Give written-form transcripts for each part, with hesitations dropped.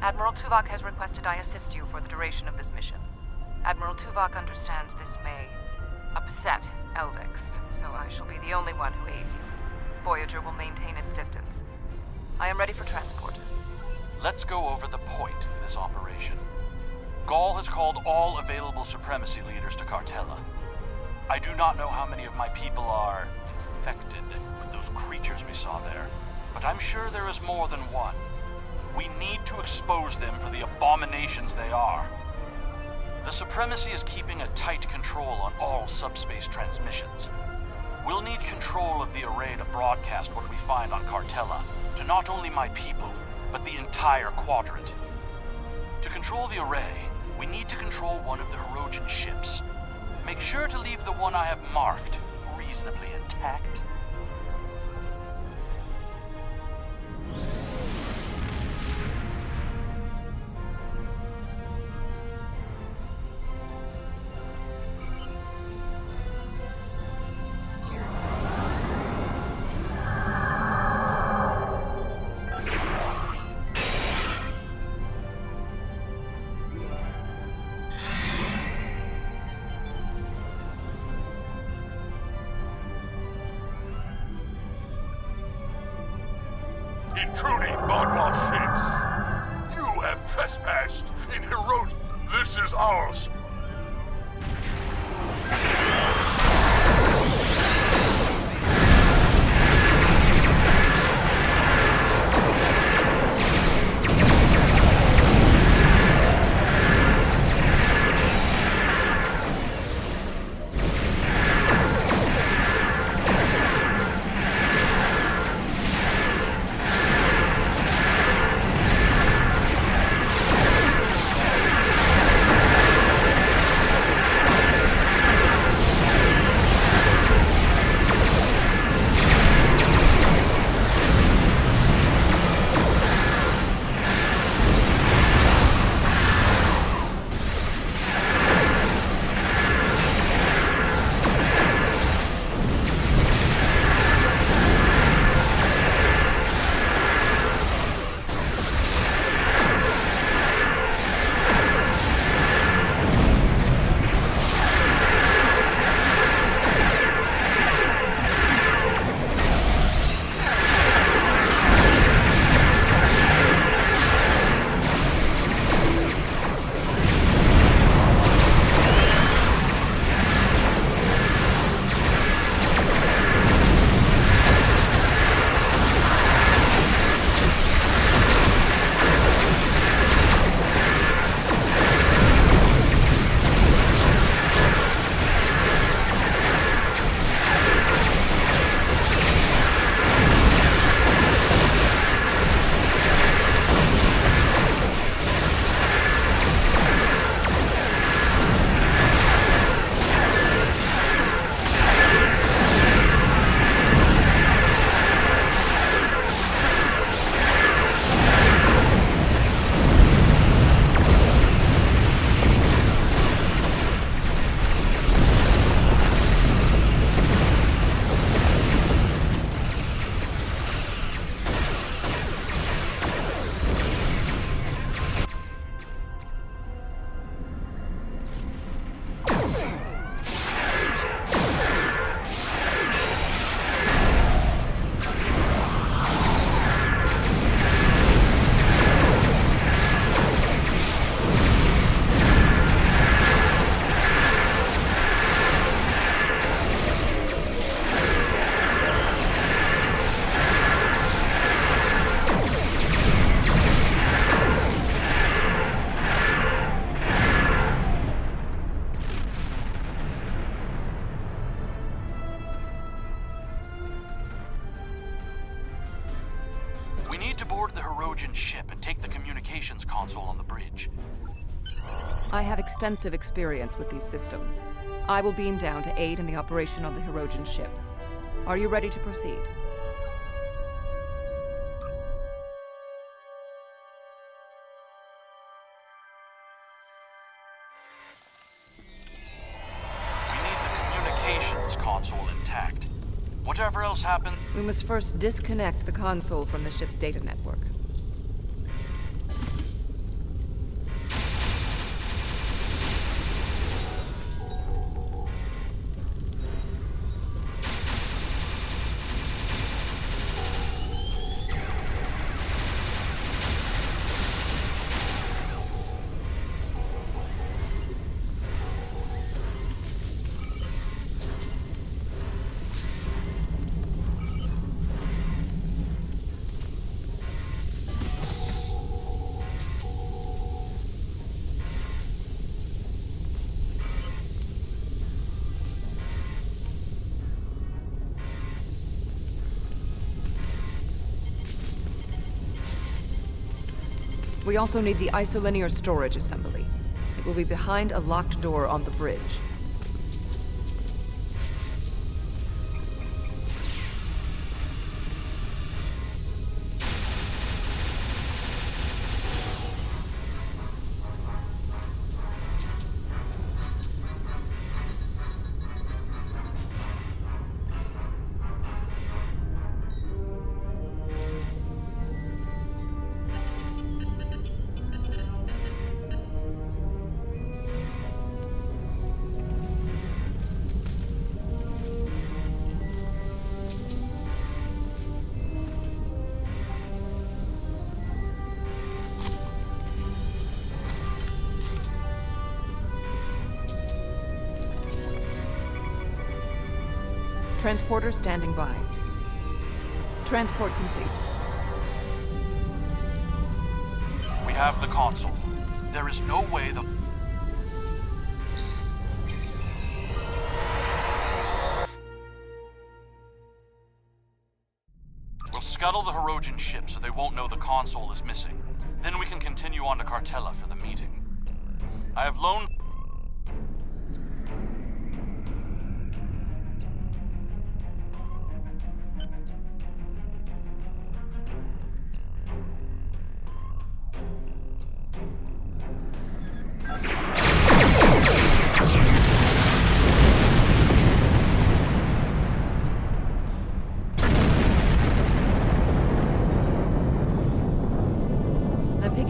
Admiral Tuvok has requested I assist you for the duration of this mission. Admiral Tuvok understands this may upset Eldex, so I shall be the only one who aids you. Voyager will maintain its distance. I am ready for transport. Let's go over the point of this operation. Ghaul has called all available Supremacy leaders to Cartella. I do not know how many of my people are infected with those creatures we saw there, but I'm sure there is more than one. We need to expose them for the abominations they are. The Supremacy is keeping a tight control on all subspace transmissions. We'll need control of the array to broadcast what we find on Cartella to not only my people, but the entire quadrant. To control the array, we need to control one of the Hirogen ships. Make sure to leave the one I have marked reasonably intact. Intruding Vaadwa's ships! You have trespassed in Hirogen. This is ours. Ship and take the communications console on the bridge. I have extensive experience with these systems. I will beam down to aid in the operation of the Hirogen ship. Are you ready to proceed? We need the communications console intact. Whatever else happened... We must first disconnect the console from the ship's data network. We also need the isolinear storage assembly. It will be behind a locked door on the bridge. Transporter standing by. Transport complete. We have the console. There is no way the... We'll scuttle the Hirogen ship so they won't know the console is missing. Then we can continue on to Cartella for the meeting. I have loaned...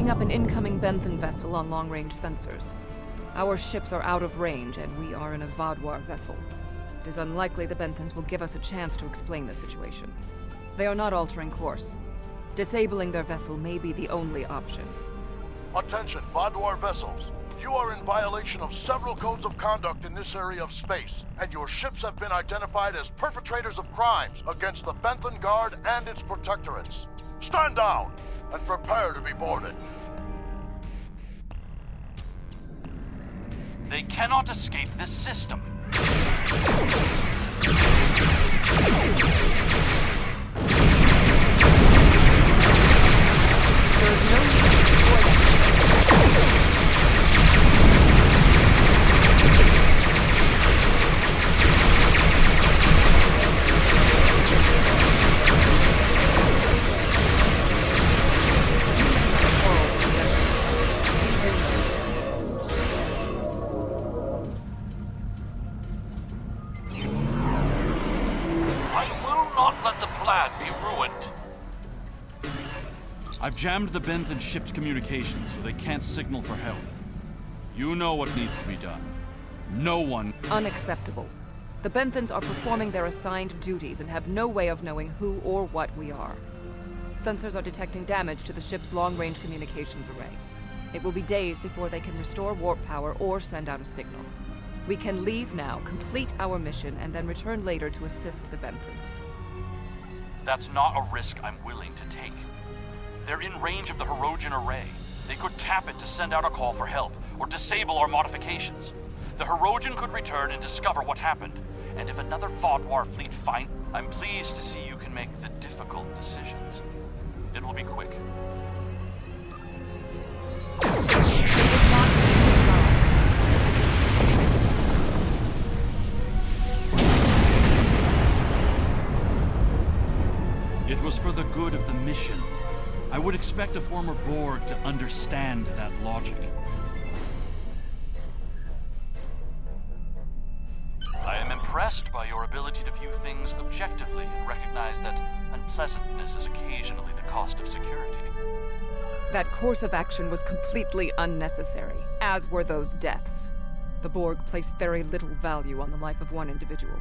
Up an incoming Benthen vessel on long-range sensors. Our ships are out of range, and we are in a Vaadwaur vessel. It is unlikely the Benthens will give us a chance to explain the situation. They are not altering course. Disabling their vessel may be the only option. Attention, Vaadwaur vessels. You are in violation of several codes of conduct in this area of space, and your ships have been identified as perpetrators of crimes against the Benthen Guard and its protectorates. Stand down and prepare to be boarded. They cannot escape this system. There is no need to destroy them. I've jammed the Benthen ship's communications so they can't signal for help. You know what needs to be done. No one... Unacceptable. The Benthens are performing their assigned duties and have no way of knowing who or what we are. Sensors are detecting damage to the ship's long-range communications array. It will be days before they can restore warp power or send out a signal. We can leave now, complete our mission, and then return later to assist the Benthens. That's not a risk I'm willing to take. They're in range of the Hirogen array. They could tap it to send out a call for help, or disable our modifications. The Hirogen could return and discover what happened. And if another Vaadwaur fleet finds... I'm pleased to see you can make the difficult decisions. It will be quick. It was for the good of the mission. I would expect a former Borg to understand that logic. I am impressed by your ability to view things objectively and recognize that unpleasantness is occasionally the cost of security. That course of action was completely unnecessary, as were those deaths. The Borg placed very little value on the life of one individual.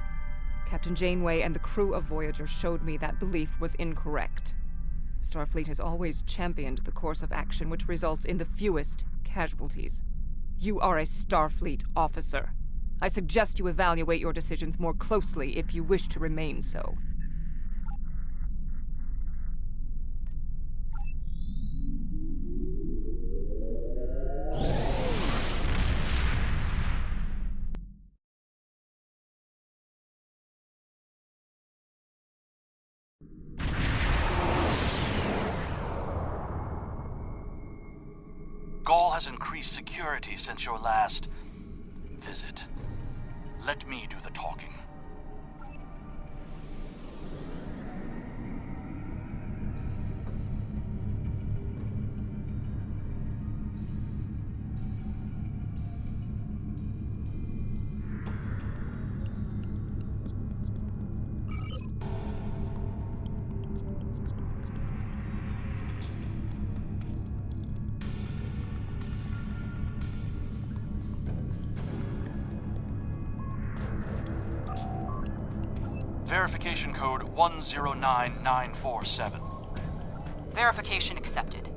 Captain Janeway and the crew of Voyager showed me that belief was incorrect. Starfleet has always championed the course of action which results in the fewest casualties. You are a Starfleet officer. I suggest you evaluate your decisions more closely if you wish to remain so. Gaul has increased security since your last visit. Let me do the talking. Verification code 109947. Verification accepted.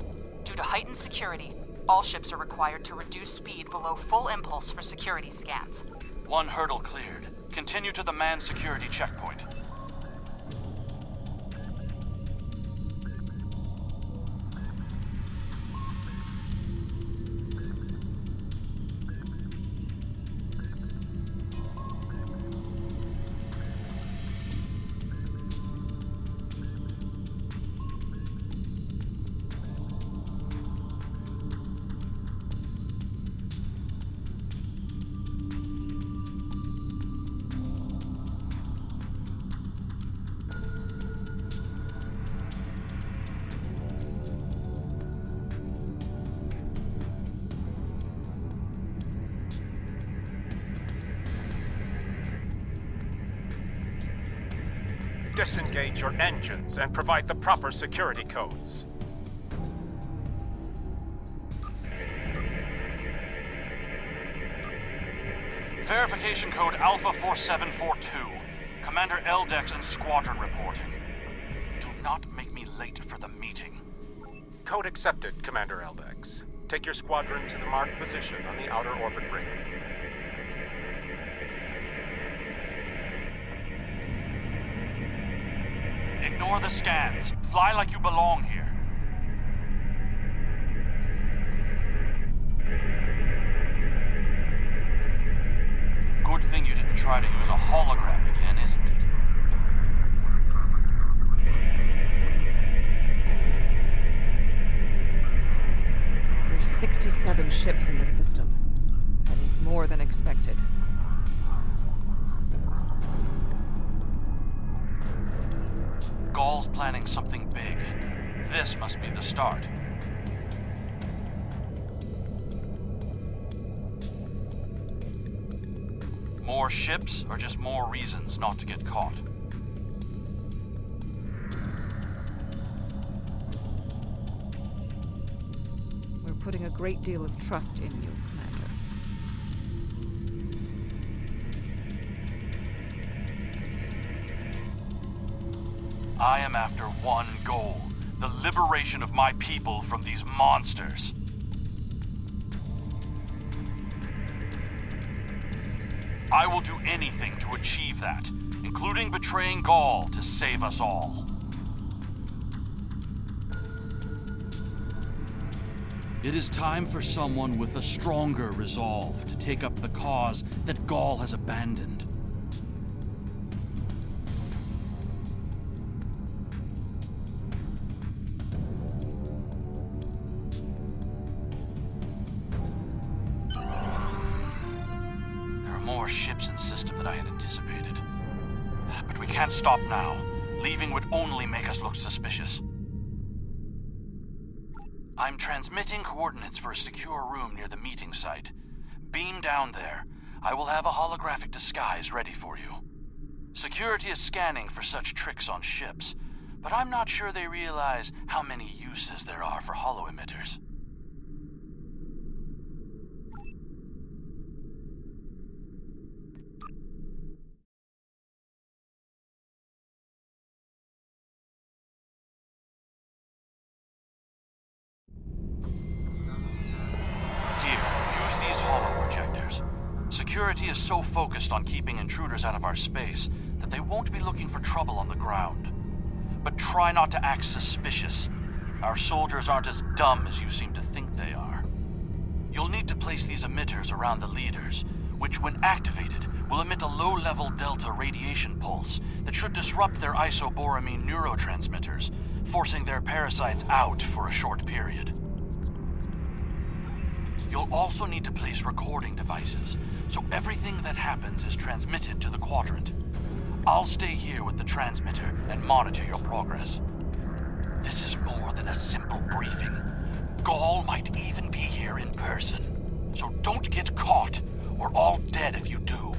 Due to heightened security, all ships are required to reduce speed below full impulse for security scans. One hurdle cleared. Continue to the manned security checkpoint. Disengage your engines and provide the proper security codes. Verification code Alpha 4742. Commander Eldex and squadron reporting. Do not make me late for the meeting. Code accepted, Commander Eldex. Take your squadron to the marked position on the outer orbit ring. Ignore the scans. Fly like you belong here. Good thing you didn't try to use a hologram again, isn't it? There's 67 ships in the system. That is more than expected. Gaul's planning something big. This must be the start. More ships, or just more reasons not to get caught? We're putting a great deal of trust in you, Commander. I am after one goal. The liberation of my people from these monsters. I will do anything to achieve that, including betraying Gaul to save us all. It is time for someone with a stronger resolve to take up the cause that Gaul has abandoned. More ships in system than I had anticipated. But we can't stop now. Leaving would only make us look suspicious. I'm transmitting coordinates for a secure room near the meeting site. Beam down there. I will have a holographic disguise ready for you. Security is scanning for such tricks on ships, but I'm not sure they realize how many uses there are for holo-emitters. Security is so focused on keeping intruders out of our space that they won't be looking for trouble on the ground. But try not to act suspicious. Our soldiers aren't as dumb as you seem to think they are. You'll need to place these emitters around the leaders, which when activated will emit a low-level delta radiation pulse that should disrupt their isoboramine neurotransmitters, forcing their parasites out for a short period. You'll also need to place recording devices, so everything that happens is transmitted to the Quadrant. I'll stay here with the transmitter and monitor your progress. This is more than a simple briefing. Ghaul might even be here in person. So don't get caught. We're all dead if you do.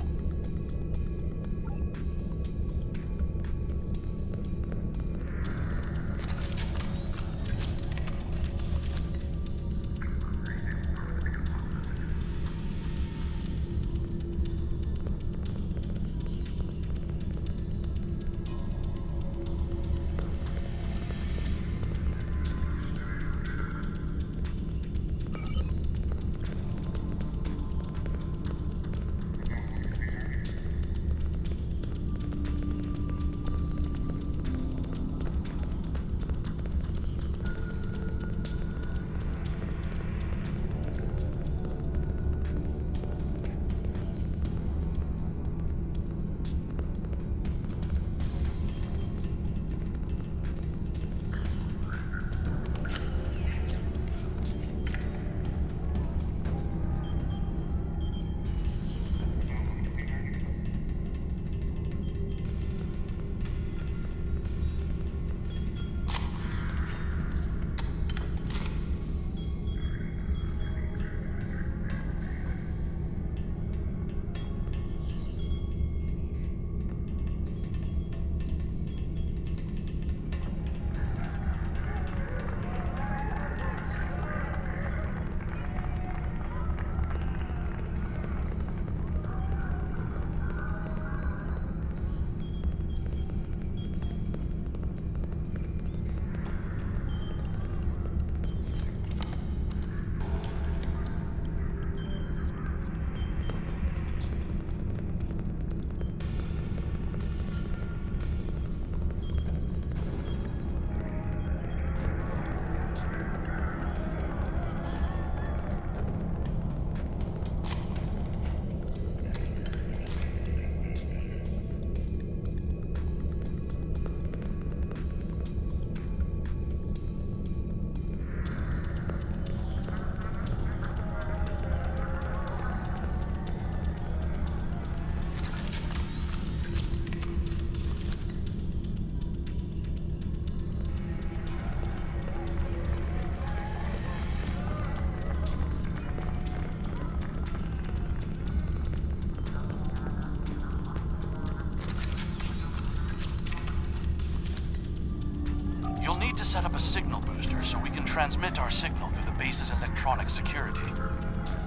Set up a signal booster so we can transmit our signal through the base's electronic security.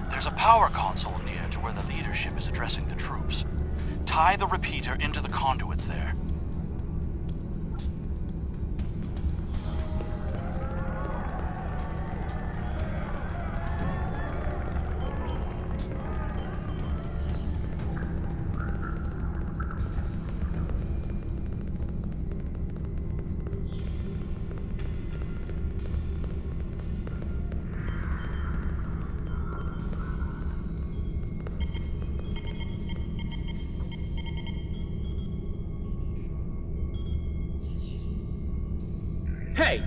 There's a power console near to where the leadership is addressing the troops. Tie the repeater into the conduits there. Hey!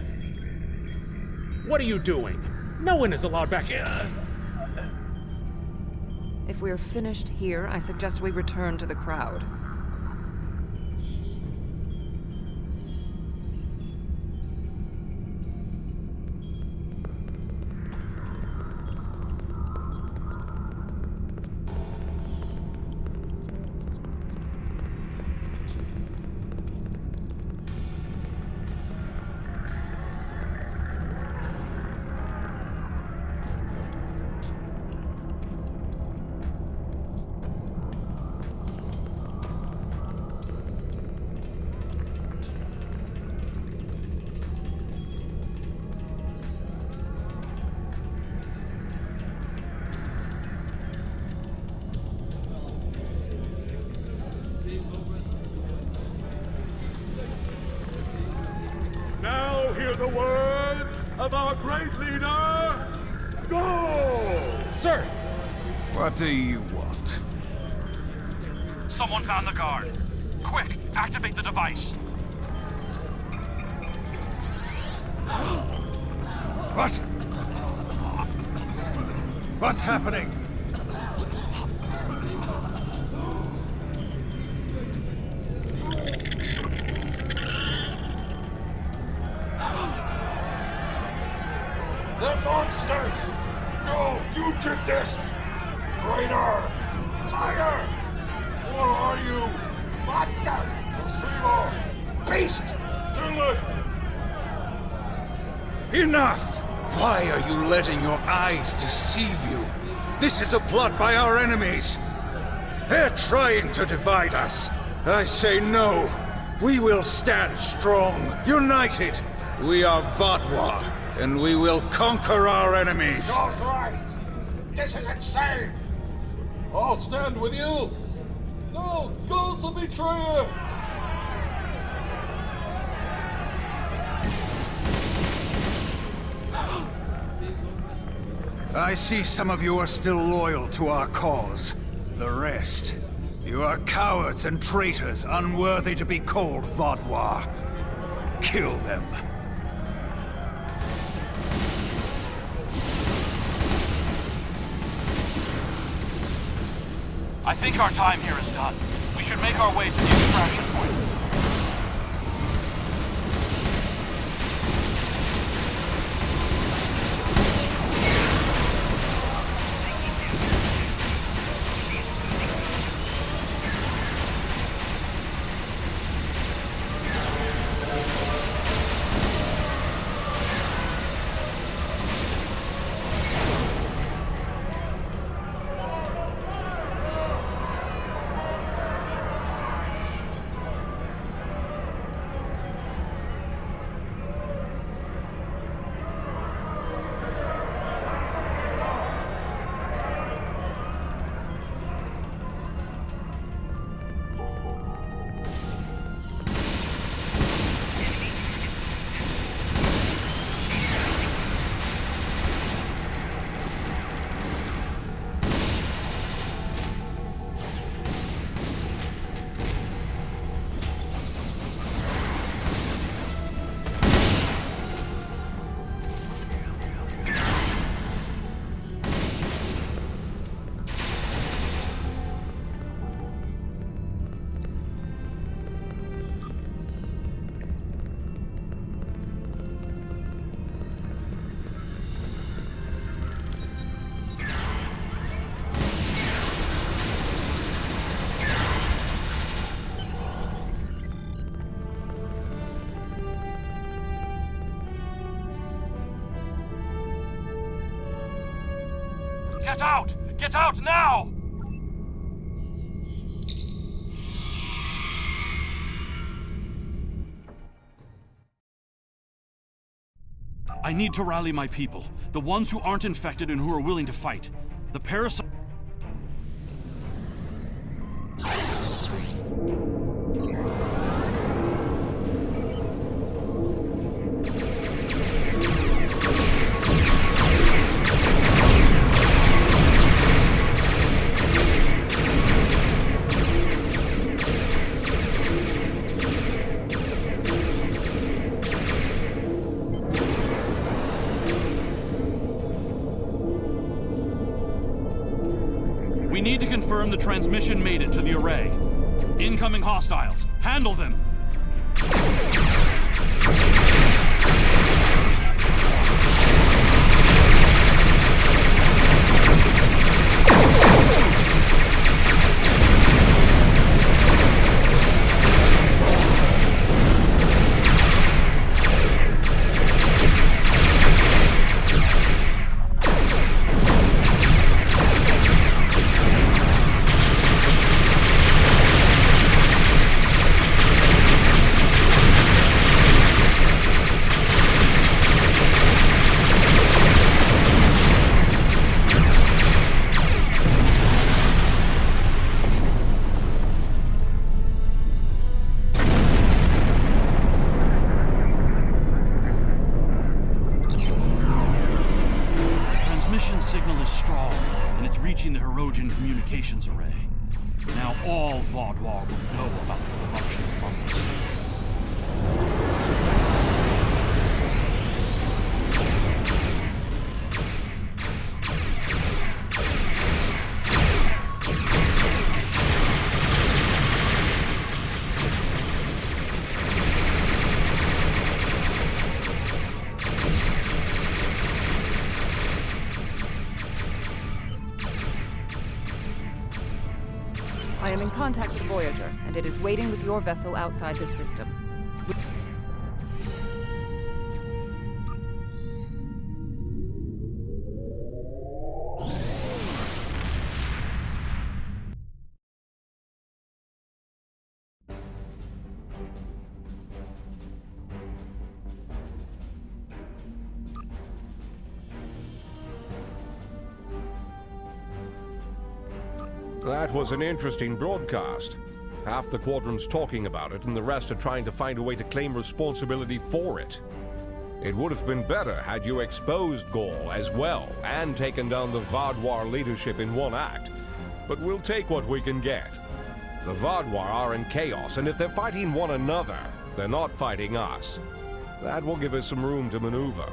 What are you doing? No one is allowed back here. If we're finished here, I suggest we return to the crowd. Hear the words of our great leader, Ghaul! Sir! What do you want? Someone found the guard. Quick, activate the device. What? What's happening? They're monsters! No, you did this! Traitor! Liar! What are you? Monster! Deceiver! Beast! Villain! Enough! Why are you letting your eyes deceive you? This is a plot by our enemies. They're trying to divide us. I say no. We will stand strong, united. We are Vatwa, and we will conquer our enemies. Joe's right! This is insane! I'll stand with you! No! Joe's a betrayer! I see some of you are still loyal to our cause. The rest, you are cowards and traitors unworthy to be called Vatwa. Kill them. I think our time here is done. We should make our way to the extraction point. Get out! Get out now! I need to rally my people. The ones who aren't infected and who are willing to fight. The parasite... We need to confirm the transmission made it to the array. Incoming hostiles. Handle them! Signal is strong, and it's reaching the Hirogen communications array. Now all Vatwa will know about the corruption of Rumbus. contact with Voyager, and it is waiting with your vessel outside this system. That was an interesting broadcast. Half the Quadrant's talking about it, and the rest are trying to find a way to claim responsibility for it. It would have been better had you exposed Gaul as well, and taken down the Vaadwaur leadership in one act. But we'll take what we can get. The Vaadwaur are in chaos, and if they're fighting one another, they're not fighting us. That will give us some room to maneuver.